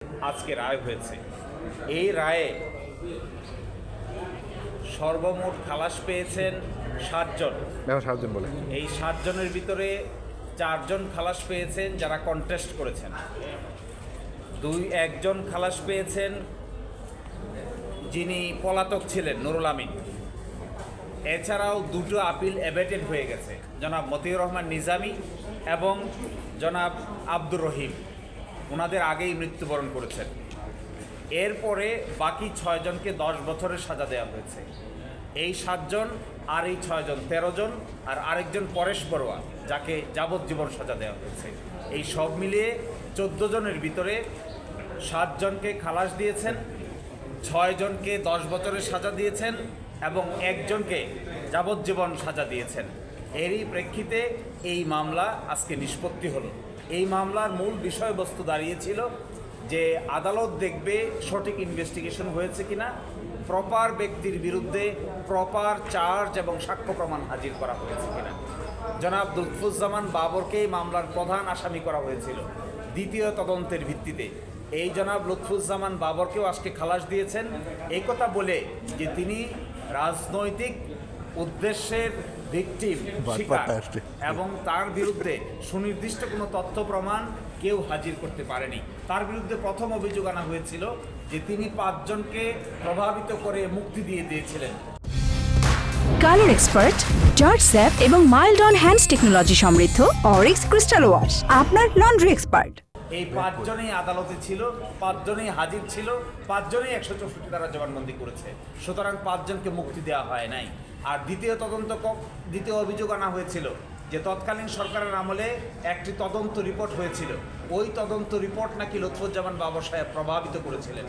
আজকে রায় হয়েছে। এই রায়ে সর্বমোট খালাস পেয়েছেন 7 জন। 7 জন বলে এই 7 জনের ভিতরে 4 জন খালাস পেয়েছেন যারা কন্টেস্ট করেছেন, একজন খালাস পেয়েছেন যিনি পলাতক ছিলেন, নুরুল আমিন। এছাড়াও 2টো আপিল অ্যাবেটেড হয়ে গেছে, জনাব মতিউর রহমান নিজামী এবং জনাব আব্দুর রহিম, ওনাদের আগেই মৃত্যুবরণ করেছেন। এরপরে বাকি 6 জনকে 10 বছরের সাজা দেওয়া হয়েছে। এই 7 জন আর এই 6 জন 13 জন, আর আরেকজন পরেশ বড়ুয়া যাকে যাবজ্জীবন সাজা দেওয়া হয়েছে। এই সব মিলিয়ে 14 জনের ভিতরে 7 জনকে খালাস দিয়েছেন, 6 জনকে 10 বছরের সাজা দিয়েছেন এবং একজনকে যাবজ্জীবন সাজা দিয়েছেন। এরই প্রেক্ষিতে এই মামলা আজকে নিষ্পত্তি হলো। এই মামলার মূল বিষয়বস্তু দাঁড়িয়েছিল যে আদালত দেখবে সঠিক ইনভেস্টিগেশন হয়েছে কিনা, প্রপার ব্যক্তির বিরুদ্ধে প্রপার চার্জ এবং সাক্ষ্য প্রমাণ হাজির করা হয়েছে কিনা। জনাব লুৎফুজ্জামান বাবরকেই মামলার প্রধান আসামি করা হয়েছিল দ্বিতীয় তদন্তের ভিত্তিতে। এই জনাব লুৎফুজ্জামান বাবরকেও আজকে খালাস দিয়েছেন এই কথা বলে যে তিনি রাজনৈতিক উদ্দেশ্যের ভিকটিম শিকার এবং তার বিরুদ্ধে সুনির্দিষ্ট কোনো তথ্য প্রমাণ কেউ হাজির করতে পারেনি। তার বিরুদ্ধে প্রথম অভিযোগ আনা হয়েছিল যে তিনি 5 জনকে প্রভাবিত করে মুক্তি দিয়ে দিয়েছিলেন। কালার এক্সপার্ট, জর্জ স্যাপ এবং মাইল্ড অন হ্যান্ডস টেকনোলজি সমৃদ্ধ অরিক্স ক্রিস্টাল ওয়াশ আপনার লন্ড্রি এক্সপার্ট। এই 5 জনেই আদালতে ছিল, 5 জনেই হাজির ছিল, 5 জনেই 164 ধারা জবানবন্দি করেছে। সুতরাং 5 জনকে মুক্তি দেওয়া হয় নাই। আর দ্বিতীয় অভিযোগ আনা হয়েছিল যে তৎকালীন সরকারের আমলে একটি তদন্ত রিপোর্ট হয়েছিল, ওই তদন্ত রিপোর্ট নাকি লুৎফুজ্জামান বাবর সাহেব প্রভাবিত করেছিলেন।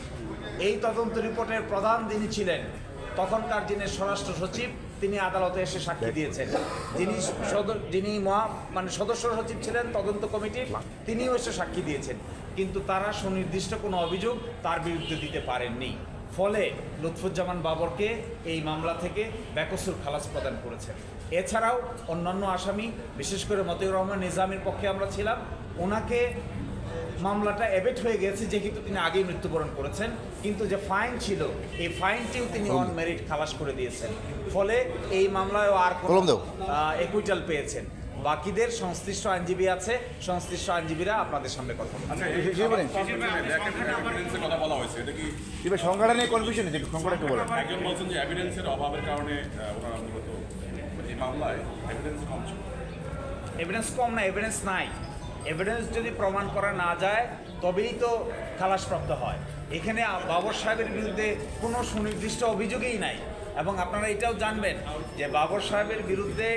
এই তদন্ত রিপোর্টের প্রধান যিনি ছিলেন তখনকার যিনি স্বরাষ্ট্র সচিব, তিনি আদালতে এসে সাক্ষী দিয়েছেন। যিনি সদস্য সচিব ছিলেন তদন্ত কমিটির, তিনিও এসে সাক্ষী দিয়েছেন, কিন্তু তারা সুনির্দিষ্ট কোনো অভিযোগ তার বিরুদ্ধে দিতে পারেননি। ফলে লুৎফুজ্জামান বাবরকে এই মামলা থেকে বেকসুর খালাস প্রদান করেছেন। এছাড়াও অন্যান্য আসামি, বিশেষ করে মতিউর রহমান নিজামীর পক্ষে আমরা ছিলাম, ওনাকে মামলাটা অ্যাবেট হয়ে গেছে যেহেতু তিনি আগেই মৃত্যুবরণ করেছেন, কিন্তু যে ফাইন ছিল এই ফাইনটিও তিনি অন মেরিট খালাস করে দিয়েছেন। ফলে এই মামলায়ও আর কোনো একুইটাল পেয়েছেন। বাকিদের সংশ্লিষ্ট আইনজীবী আছে, সংশ্লিষ্ট আইনজীবীরা আপনাদের সামনে কথা বলবেন। সংখ্যাটা নিয়ে কনফিউশন আছে, সংখ্যাটা একটু বলেন। একজন বলছেন যে এভিডেন্সের অভাবের কারণে ওনারা মূলত এই মামলায় এভিডেন্স কম ছিল। এভিডেন্স কম না, এভিডেন্স নাই। এভিডেন্স যদি প্রমাণ করা না যায় তবেই তো খালাসপ্রাপ্ত হয়। এখানে বাবর সাহেবের বিরুদ্ধে কোনো সুনির্দিষ্ট অভিযোগই নাই। এবং আপনারা এটাও জানবেন যে বাবর সাহেবের বিরুদ্ধে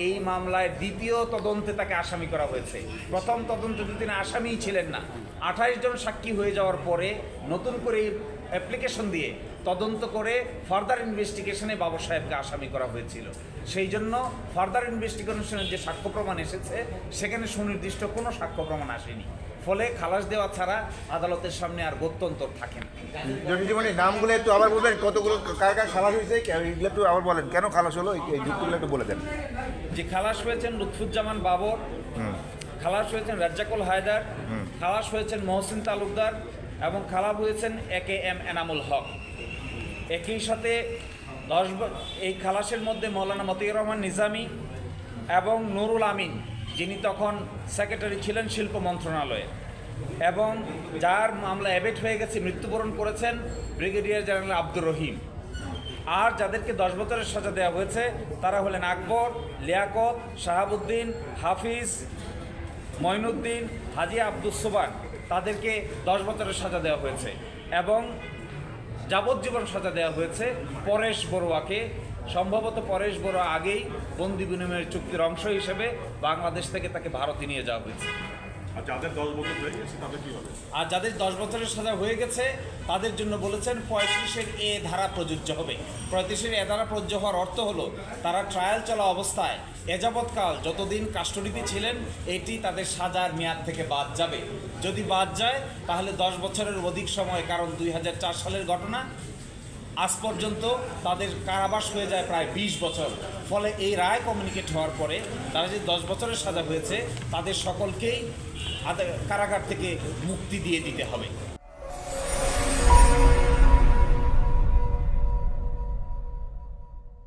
এই মামলায় দ্বিতীয় তদন্তে তাকে আসামি করা হয়েছে। প্রথম তদন্তে তো তিনি আসামিই ছিলেন না। 28 জন সাক্ষী হয়ে যাওয়ার পরে নতুন করে অ্যাপ্লিকেশন দিয়ে তদন্ত করে ফার্দার ইনভেস্টিগেশনে বাবর সাহেবকে আসামি করা হয়েছিল। সেই জন্য ফার্দার ইনভেস্টিগেশনের যে সাক্ষ্য প্রমাণ এসেছে সেখানে সুনির্দিষ্ট কোনো সাক্ষ্য প্রমাণ আসেনি। ফলে খালাস দেওয়া ছাড়া আদালতের সামনে আর গত্যন্তর থাকে না। নামগুলো একটু আবার বলবেন, কতগুলো কার কার খালাস হয়েছে এগুলো একটু আবার বলেন, কেন খালাস হলো এই যুক্তিগুলো একটু বলে দেন। যে খালাস হয়েছেন লুৎফুজ্জামান বাবর, খালাস হয়েছেন রাজ্জাকুল হায়দার, খালাস হয়েছেন মহসিন তালুকদার এবং খালাস হয়েছেন AKM এনামুল হক। একই সাথে এই খালাসের মধ্যে মৌলানা মতিউর রহমান নিজামী এবং নুরুল আমিন, যিনি তখন সেক্রেটারি ছিলেন শিল্প মন্ত্রণালয়ে, এবং যার মামলা অ্যাবেট হয়ে গেছে, মৃত্যুবরণ করেছেন ব্রিগেডিয়ার জেনারেল আব্দুর রহিম। আর যাদেরকে 10 বছরের সাজা দেওয়া হয়েছে তারা হলেন আকবর, লিয়াকত, শাহাবুদ্দিন, হাফিজ, মঈনুদ্দিন, হাজি আব্দুস সোবান। তাদেরকে 10 বছরের সাজা দেওয়া হয়েছে এবং যাবজ্জীবন সাজা দেওয়া হয়েছে পরেশ বড়ুয়াকে। সম্ভবত পরেশ বড়ুয়া আগেই বন্দি বিনিময়ের চুক্তির অংশ হিসেবে বাংলাদেশ থেকে তাকে ভারতে নিয়ে যাওয়া হয়েছে। আর যাদের 10 বছর হয়ে গেছে তাদের কি হবে? আর যাদের 10 বছরের সাজা হয়ে গেছে তাদের জন্য বলেছেন 35-এর এ ধারা প্রযোজ্য হবে। 35-এর এ ধারা প্রযোজ্য হওয়ার অর্থ হলো তারা ট্রায়াল চলা অবস্থায় এযাবৎকাল যতদিন কাস্টডিতে ছিলেন এটি তাদের সাজার মেয়াদ থেকে বাদ যাবে। যদি বাদ যায় তাহলে 10 বছরের অধিক সময়, কারণ 2004 সালের ঘটনা, আজ পর্যন্ত তাদের কারাবাস হয়ে যায় প্রায় 20 বছর। ফলে এই রায় কমিউনিকেট হওয়ার পরে তারা যে 10 বছরের সাজা হয়েছে তাদের সকলকেই কারাগার থেকে মুক্তি দিয়ে দিতে হবে।